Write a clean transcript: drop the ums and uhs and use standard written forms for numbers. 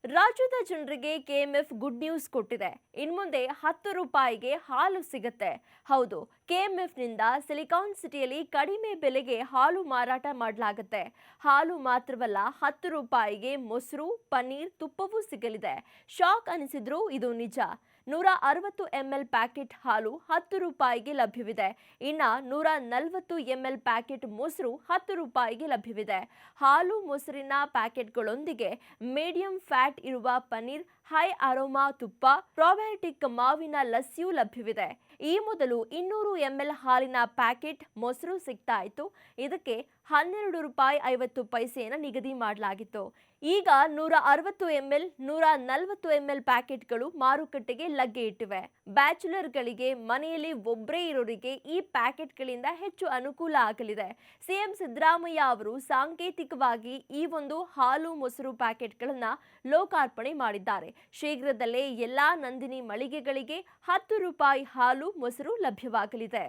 ರಾಜ್ಯದ ಜನರಿಗೆ KMF good news ಕೊಟ್ಟಿದೆ. ಇನ್ಮುಂದೆ 10 ರೂಪಾಯಿಗೆ ಹಾಲು ಸಿಗುತ್ತೆ. ಹೌದು, ಕೆಎಂಎಫ್ನಿಂದ ಸಿಲಿಕಾನ್ ಸಿಟಿಯಲ್ಲಿ ಕಡಿಮೆ ಬೆಲೆಗೆ ಹಾಲು ಮಾರಾಟ ಮಾಡಲಾಗುತ್ತೆ. ಹಾಲು ಮಾತ್ರವಲ್ಲ, 10 ರೂಪಾಯಿಗೆ ಮೊಸರು, ಪನ್ನೀರ್, ತುಪ್ಪವೂ ಸಿಗಲಿದೆ. ಶಾಕ್ ಅನಿಸಿದ್ರೂ ಇದು ನಿಜ. 160 ml ಪ್ಯಾಕೆಟ್ ಹಾಲು 10 ರೂಪಾಯಿಗೆ ಲಭ್ಯವಿದೆ. ಇನ್ನು 140 ml ಪ್ಯಾಕೆಟ್ ಮೊಸರು 10 ರೂಪಾಯಿಗೆ ಲಭ್ಯವಿದೆ. ಹಾಲು ಮೊಸರಿನ ಪ್ಯಾಕೆಟ್ಗಳೊಂದಿಗೆ ಮೀಡಿಯಂ ಫ್ಯಾಟ್ ಇರುವ ಪನ್ನೀರ್, ಹೈ ಅರೋಮಾ ತುಪ್ಪ, ಪ್ರೊಬಯೋಟಿಕ್ ಮಾವಿನ ಲಸ್ಸಿಯೂ ಲಭ್ಯವಿದೆ. ಈ ಮೊದಲು 200 ml ಹಾಲಿನ ಪ್ಯಾಕೆಟ್ ಮೊಸರು ಸಿಗ್ತಾ ಇತ್ತು. ಇದಕ್ಕೆ 12 ರೂಪಾಯಿ 50 ಪೈಸೆಯನ್ನು ನಿಗದಿ ಮಾಡಲಾಗಿತ್ತು. ಈಗ 160 ml, 140 ml ಪ್ಯಾಕೆಟ್ಗಳು ಮಾರುಕಟ್ಟೆಗೆ ಲಗ್ಗೆ ಇಟ್ಟಿವೆ. ಬ್ಯಾಚುಲರ್ಗಳಿಗೆ, ಮನೆಯಲ್ಲಿ ಒಬ್ಬರೇ ಇರೋರಿಗೆ ಈ ಪ್ಯಾಕೆಟ್ಗಳಿಂದ ಹೆಚ್ಚು ಅನುಕೂಲ ಆಗಲಿದೆ. ಸಿಎಂ ಸಿದ್ದರಾಮಯ್ಯ ಅವರು ಸಾಂಕೇತಿಕವಾಗಿ ಈ ಒಂದು ಹಾಲು ಮೊಸರು ಪ್ಯಾಕೆಟ್ಗಳನ್ನು ಲೋಕಾರ್ಪಣೆ ಮಾಡಿದ್ದಾರೆ. ಶೀಘ್ರದಲ್ಲೇ ಎಲ್ಲಾ ನಂದಿನಿ ಮಳಿಗೆಗಳಿಗೆ 10 ರೂಪಾಯಿ ಹಾಲು ಮೊಸರು ಲಭ್ಯವಾಗಲಿದೆ.